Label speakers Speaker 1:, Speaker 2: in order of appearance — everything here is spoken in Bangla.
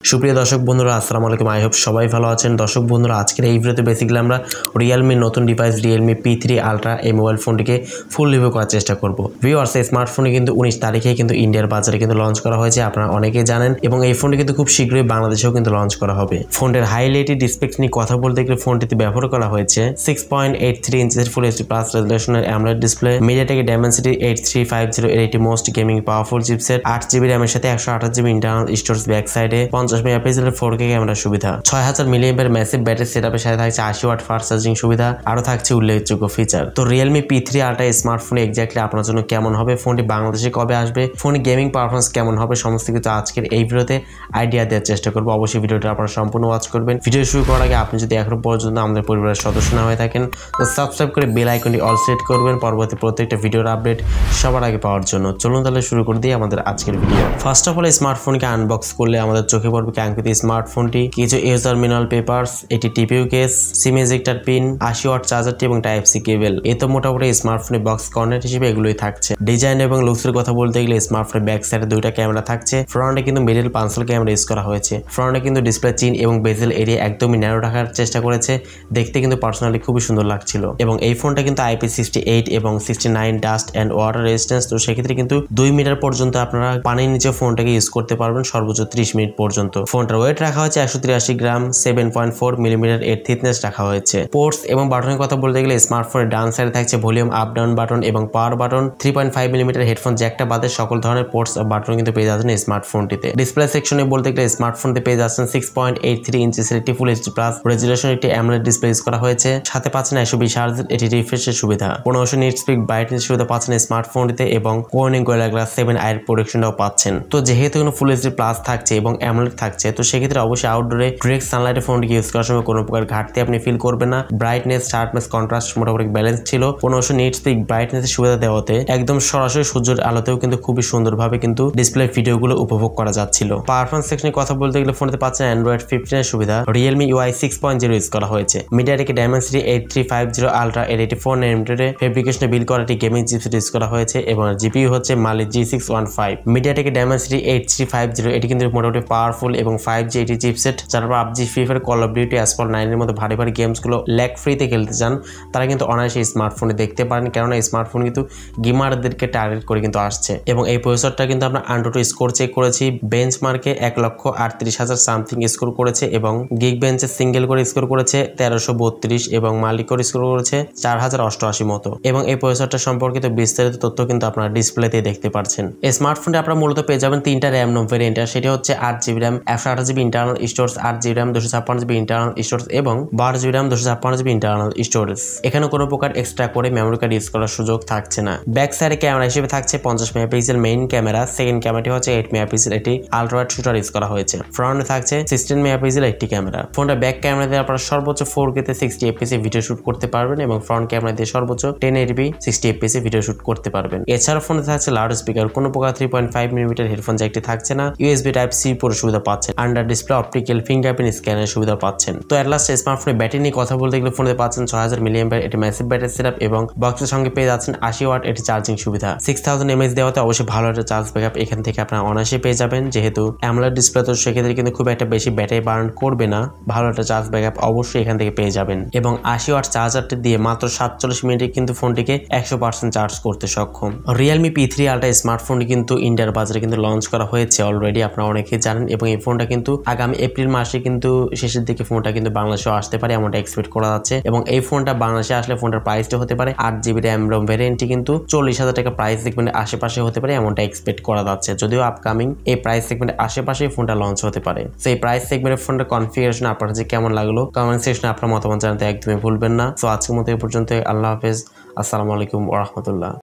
Speaker 1: সুপ্রিয় দর্শক বন্ধুরা আসসালামু আলাইকুম। আই হোপ সবাই ভালো আছেন। দর্শক বন্ধুরা আজকের এই ভিডিওতে বেসিক্যালি আমরা রিয়েলমির নতুন ডিভাইস রিয়েলমি P3 আলট্রা এই মোবাইল ফোনটিকে ফুল রিভিউ করার চেষ্টা করব। ভিউয়ার্স, এই স্মার্টফোনটি কিন্তু 19 তারিখে কিন্তু ইন্ডিয়ার বাজারে কিন্তু লঞ্চ করা হয়েছে, আপনারা অনেকেই জানেন, এবং এই ফোনটি কিন্তু খুব শীঘ্রই বাংলাদেশেও কিন্তু লঞ্চ করা হবে। ফোনটির হাইলাইটেড স্পেকস নিয়ে কথা বলতে গেলে ফোনটিতে ব্যবহার করা হয়েছে 6.83 ইঞ্চের ফুল এইচডি প্লাস রেজোলিউশনের অ্যামোলেড ডিসপ্লে, মিডিয়াটেক Dimensity 8350 এর একটি most gaming powerful chipset, 8GB র্যামের সাথে 128GB ইন্টারনাল স্টোরেজ ব্যাক সাইডে, 50 মেগাপিক্সেলের 4K ক্যামেরা সুবিধা, 6000 মিলিঅ্যাম্পিয়ার ম্যাসিভ ব্যাটারি সেটআপের সাথে থাকছে 80 ওয়াট ফাস্ট চার্জিং সুবিধা, আরো থাকছে উল্লেখযোগ্য ফিচার। তো Realme P3 ultra smartphone exactly আপনার জন্য কেমন হবে, ফোনটি বাংলাদেশে কবে আসবে, ফোনে গেমিং পারফরমেন্স কেমন হবে, সমস্ত কিছু আজকের এই ভিডিওতে আইডিয়া দেওয়ার চেষ্টা করবো। অবশ্যই ভিডিওটা আপনারা সম্পূর্ণ ওয়াচ করবেন। ভিডিও শুরু করার আগে আপনি যদি এখনো পর্যন্ত আমাদের পরিবারের সদস্য না হয়ে থাকেন তো সাবস্ক্রাইব করে বেল আইকনটি অল সেট করবেন পরবর্তী প্রত্যেকটা ভিডিওর আপডেট সবার আগে পাওয়ার জন্য। চলুন তাহলে শুরু করে দিই আমাদের আজকের ভিডিও। ফার্স্ট অফ অল স্মার্টফোনকে আনবক্স করলে আমাদের চোখে পড়বে কাঙ্ক্ষিত স্মার্টফোনটি, কিছু ইউজার ম্যানুয়াল পেপারস, এটি TPU case, SIM ejector pin, 80 watt চার্জারটি এবং টাইপ সি কেবল। এ তো মোটামুটি স্মার্টফোনের বক্স কর্নার হিসেবে এগুলোই থাকছে। ডিজাইন এবং লুকসের কথা বলতে গেলে স্মার্টফোনের ব্যাক সাইডে দুইটা ক্যামেরা থাকছে, ফ্রন্টে কিন্তু মিডল পাঁচল ক্যামেরা ইউজ করা হয়েছে। ফ্রন্টে কিন্তু ডিসপ্লে চিন এবং বেজেল এরিয়া একদমই ন্যারো রাখার চেষ্টা করেছে, দেখতে কিন্তু পার্সোনালি খুবই সুন্দর লাগছিল। এবং এই ফোনটা কিন্তু IP68 এবং 69 ডাস্ট অ্যান্ড ওয়াটার রেজিস্ট্যান্স, তো সেক্ষেত্রে কিন্তু 2 মিটার পর্যন্ত আপনারা পানির নিচে ফোনটাকে ইউজ করতে পারবেন সর্বোচ্চ 30 মিনিট পর্যন্ত। ফোনটার ওয়েট রাখা হয়েছে 183 গ্রাম, 7.4 মিলিমিটার এর থিকনেস রাখা হয়েছে। পোর্টস এবং বাটনের কথা বলতে গেলে স্মার্টফোনের ডান সাইডে থাকছে ভলিউম আপ ডাউন বাটন এবং পাওয়ার বাটন, 3.5 মিলিমিটার হেডফোন জ্যাকটা বাদে সকল ধরনের পোর্টস বাটন কিন্তু পেয়ে যাচ্ছেন স্মার্টফোনটিতে। ডিসপ্লে সেকশনে বলতে গেলে স্মার্টফোনতে পেয়ে যাচ্ছেন 6.83 ইঞ্চের একটি ফুল এইচডি প্লাস রেজোলিউশন একটি অ্যামোলেড ডিসপ্লে ইউজ করা হয়েছে, সাথে পাচ্ছেন 120 হার্জ এটি রিফ্রেশের সুবিধা, 1500 নিট স্পিড ব্রাইটনেস সুবিধা পাচ্ছেন স্মার্টফোনটিতে এবং কোর্নিং গোরিলা গ্লাস 7 আই প্রোটেকশনটাও পাচ্ছেন। তো যেহেতু কোনো ফুল এইচডি প্লাস থাকছে এবং অ্যামোলেড থাকছে, তো সেক্ষেত্রে অবশ্যই আউটডোরে ডিরেক্ট সানলাইটে ফোনটি ইউজ করার সময় কোনো প্রকার ঘাটতি আপনি ফিল করবেন না। ব্রাইটনেস, শার্পনেস, কন্ট্রাস্ট মোটামুটি ব্যালেন্স ছিল। 1500 নিট স্পিড ব্রাইটনেসের সুবিধা দেওয়াতে একদম সরাসরি সূর্যের আলোতেও কিন্তু খুবই সুন্দরভাবে কিন্তু ডিসপ্লে ভিডিওগুলো উপভোগ করা যাচ্ছিল। পারফরম্যান্স সেকশনে কথা বলতে গেলে ফোনতে পাচ্ছেন অ্যান্ড্রয়েড 15 এর সুবিধা, রিয়েলমি UI 6.0 ইউজ করা হয়েছে, মিডিয়াটেক Dimensity 8350 আলট্রা এর 84 nm ফেব্রিকেশনে বিল্ড করা একটি গেমিং চিপসেট ইউজ করা হয়েছে এবং জিপিইউ হচ্ছে Mali G615। মিডিয়াটেক Dimensity 8350 এটি কিন্তু মোটামুটি পাওয়ারফুল এবং 5G এটি চিপসেট, যারা PUBG, Free Fire, Call of Duty, Asphalt 9 এর মতো ভারী ভারী গেমসগুলো ল্যাগ ফ্রিতে খেলতে চান তারা কিন্তু অনায়াসে স্মার্টফোনে দেখতে পারেন, কেননা এই স্মার্টফোন কিন্তু গেমারদেরকে টার্গেট করে কিন্তু আসছে। এবং এই প্রসেসরটা কিন্তু আমরা AnTuTu স্কোর চেক করেছি, বেঞ্চমার্কে 1,38,000 সামথিং স্কোর করেছে এবং গিগ বেঞ্চে সিঙ্গেল করে স্কোর করেছে 1332 এবং মালিক করে স্কোর করেছে 4088 মতো। এবং এই প্রসেসরটা সম্পর্কিত বিস্তারিত তথ্য কিন্তু আপনারা ডিসপ্লেতে দেখতে পাচ্ছেন। এই স্মার্টফোনটা আপনারা মূলত পেয়ে যাবেন 3টা র্যাম ভেরিয়েন্ট, সেটা হচ্ছে 8GB RAM, 128GB internal storage, 8GB RAM, 256GB internal storage এবং 12GB RAM, 256GB internal storage. এখানে কোনো প্রকার এক্সট্রা করে মেমোরি কার্ড ইউজ করার সুযোগ থাকছে না। ব্যাক সাইডে ক্যামেরা হিসেবে থাকছে 50 মেগাপিক্সেল মেইন ক্যামেরা, সেকেন্ড ক্যামেরাটি হচ্ছে 8 মেগাপিক্সেল একটি আলট্রা ওয়াইড শুটার ইউজ করা হয়েছে, ফ্রন্টে থাকছে 16 মেগাপিক্সেল একটি ক্যামেরা। ফোনটা ব্যাক ক্যামেরা দিয়ে আপনারা সর্বোচ্চ 4K তে 60 fps ভিডিও শুট করতে পারবেন এবং ফ্রন্ট ক্যামেরা দিয়ে সর্বোচ্চ 1080p 60 fps ভিডিও শুট করতে পারবেন। এছাড়া ফোনে থাকছে লাউড স্পিকার, কোনো প্রকার 3.5 মিলিমিটার হেডফোন জ্যাকটি থাকছে না, USB টাইপ সি পোর্ট সুবিধা পাচ্ছেন, আন্ডার ডিসপ্লে অপটিক্যাল ফিঙ্গারপ্রিন্ট স্ক্যানের সুবিধা পাচ্ছেন। তো এট লাস্ট স্মার্টফোনের ব্যাটারি নিয়ে কথা বলতে গেলে ফোনে পাচ্ছেন 6000 মিলিঅ্যাম্পিয়ার এটি ম্যাসিভ ব্যাটারি সেটআপ এবং বক্সের সঙ্গে পেয়ে যাচ্ছেন 80 ওয়াট এটি চার্জিং সুবিধা, 6000 mAh দেওয়াতে অবশ্যই ভালো একটা চার্জ ব্যাকআপ এখান থেকে আপনারা অনায়াসে পেয়ে যাবেন। যেহেতু অ্যামোলেড ডিসপ্লে, তো সেক্ষেত্রে কিন্তু খুব একটা বেশি ব্যাটারি বার্ন করবে না, ভালো একটা চার্জ ব্যাকআপ অবশ্যই এখান থেকে পেয়ে যাবেন। এবং 80 ওয়াট চার্জারটি দিয়ে মাত্র 47 মিনিটে কিন্তু ফোনটিকে 100% চার্জ করতে সক্ষম। রিয়েলমি P3 আলট্রা স্মার্টফোনটি কিন্তু ইন্ডিয়ার বাজারে কিন্তু লঞ্চ করা হয়েছে অলরেডি, আপনারা অনেকেই জানেন, এবং এই ফোনটা কিন্তু আগামী এপ্রিল মাসে কিন্তু শেষের দিকে ফোনটা কিন্তু বাংলাদেশেও আসতে পারে এমনটা এক্সপেক্ট করা যাচ্ছে। এবং এই ফোনটা বাংলাদেশে আসলে ফোনটার প্রাইসটা হতে পারে 8GB র্যাম রোম ভ্যারিয়েন্টটি কিন্তু 40,000 টাকা প্রাইস সেগমেন্টের আশেপাশে হতে পারে এমনটা এক্সপেক্ট করা যাচ্ছে, যদিও আপকামিং এই প্রাইস সেগমেন্টের আশেপাশেই ফোনটা লঞ্চ হতে পারে। তো এই প্রাইস সেগমেন্টের ফোনটার কনফিগারেশন আপনার কাছে কেমন লাগলো কমেন্ট সেকশনে আপনার মতামত জানাতে একদমই ভুলবেন না। তো আজকের মতো এই পর্যন্ত, আল্লাহ হাফেজ, আসসালামু আলাইকুম ওয়া রাহমাতুল্লাহ।